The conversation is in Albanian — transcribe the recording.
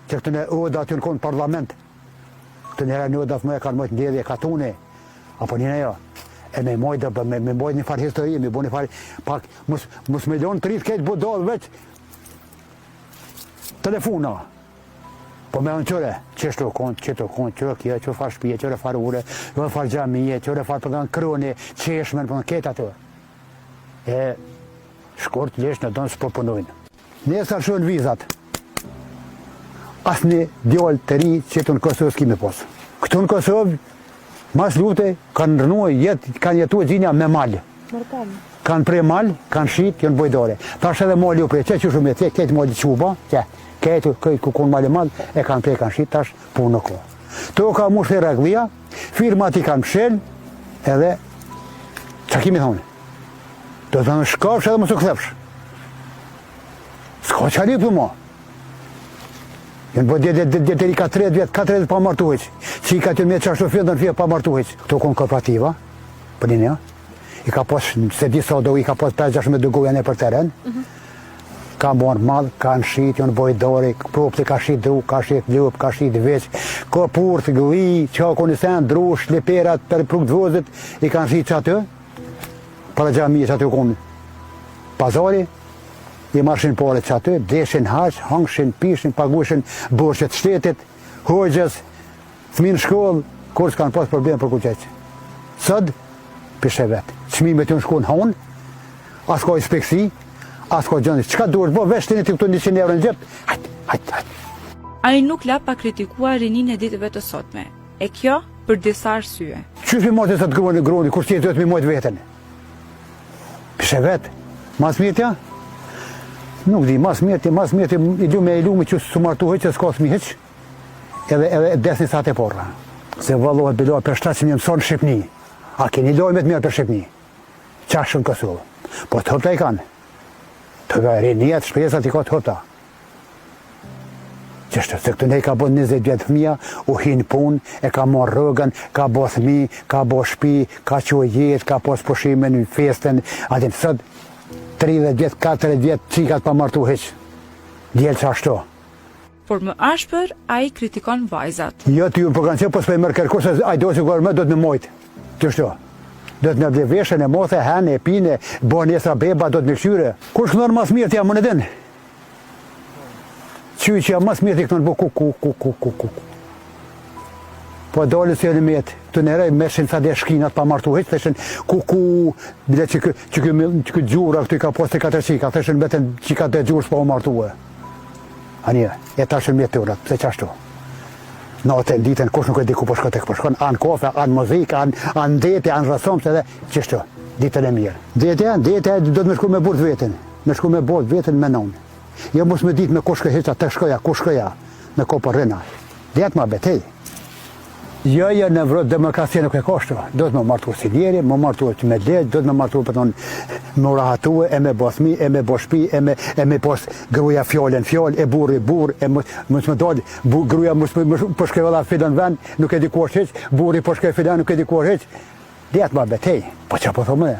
që këtë në oda të në konë parlament, këtë njëra në oda më e kanë mojtë ndjedhje katune, apo njëna jo, e me mojtë, me mojtë një farë histori, me bo një farë, pak, mus milion të rritë këtë budallë veç, telefona, po me në qëre, qështu konë, qërë kjo, qërë farë shpije, qërë farë ure, qërë farë gjamije, qërë farë përgan kroni, qeshmen, përgan ketë ato. E shkort lesh në donë së përpunojnë. Nesër shojnë vizat, asë një djallë të ri që të në Kosovë s'kime posë. Këtu në Kosovë, mas lute, kanë rënuë jetë, kanë jetu e gjinja me malë. Kanë prej malë, kanë shqitë, janë bojdore. Ta është edhe malë ju prej, që që shumë e këtë malë quba, këtë ku konë malë, e kanë prej, kanë shqitë, ta është punë në kohë. To ka mushë e reglia, firma ti kanë mshel, edhe, që kimi thonë? Do të në shkafsh edhe më së këthepsh. S'ka që alipë mo. Jënë bëjë djetëri 40 vjetë, 40 pa martu heq. Që i ka të mjetë që ashtu fjendën fje pa martu heq. Këto konë kooperativa, për një një. I ka pos, se di sa do, i ka pos 5-6 me dugoja në për teren. Ka morë madhë, ka në shqit, jënë bojdori, propti ka shqit dru, ka shqit ljup, ka shqit veç, ka purt, gëlli, qako në sen, drush, liperat, për pruk të vozit, i ka në shqit që atë. Para gjami që aty konë pazari, i marshin pare që aty, deshin haq, hangshin, pishin, pagushin borqet shtetit, hoqës, thminë shkollë, kur s'kanë pas problem për kuqeq. Sëd, pishe vetë. Qmimet të në shkonë haun, as ka inspeksi, as ka gjëndis. Qka duhet bo, veç të një të këtu 100 euro në gjepë, hajt. A i nuk la pa kritikua rinin e ditëve të sotme. E kjo për disa arsye. Qysh mi mojtë e sëtë groni, kur s'jetë të mi mojtë vetën? Pishe vetë, mas mirëtja? Nuk di, mas mirëti, i lume që së martu heq, që s'ka s'mi heq, edhe desni sa të porra. Se vëllohet bilohet për 700 mëson Shqipni, a keni lojmet mirë për Shqipni, qashën Kosovë. Po të hëpta i kanë, të rinjet, shpresat i ka të hëpta. Qështë, se këtë ne ka bën 20 vjetë fëmija, u hinë pun, e ka marrë rëgën, ka bo thmi, ka bo shpi, ka që jetë, ka pos pushimin, festen, atin sët, 30 vjetë, 40 vjetë, qikat pa martu heq. Djelë që ashtu. Por më ashpër, a i kritikon vajzat. Jo të ju më përganë që, po s'pej mërë kërkur, se a i do si gërme, do të me mojtë. Qështu. Do të me ble veshën, e mothe, hene, e pine, bo nesra beba, do të me këshyre. Kur shkënër mas mirë t'ja më në din? Qyë që jam mas mirë t'i këtën bo ku. Po dalë se në metë, të nërej meshin sa dhe shkinat pa martu heq, theshen ku, bile që këtë gjura këtu i ka posti 4 qika, theshen betën qika dhe gjurë s'pa o martu e. A një, e ta shën mjetë të urat, pse qashtu. Natën, ditën, kush nuk e di ku po shko të këpërshkon, anë kofe, anë muzik, anë dete, anë rësomës edhe, qështu, ditën e mirë. Dete, do të me shku me burët vetën, me shku me burët vetën me nonë. Jo mos me ditë me ku shkoj heqa, të shkoja, ku shkoja, me ko për rëna. Djetë ma betej. Jo, në vrot demokracia nuk e kashtu. Do të me martu si njeri, me martu që me legjë, do të me martu për tonë me rahatue, e me bosmi, e me boshpi, e me pos gruja fjallën, e burri, e mos me dalë, gruja mos përshkej vëlla filan ven, nuk e di ku është heq, burri përshkej filan, nuk e di ku është heq. Djetë ma betej. Po që po thome,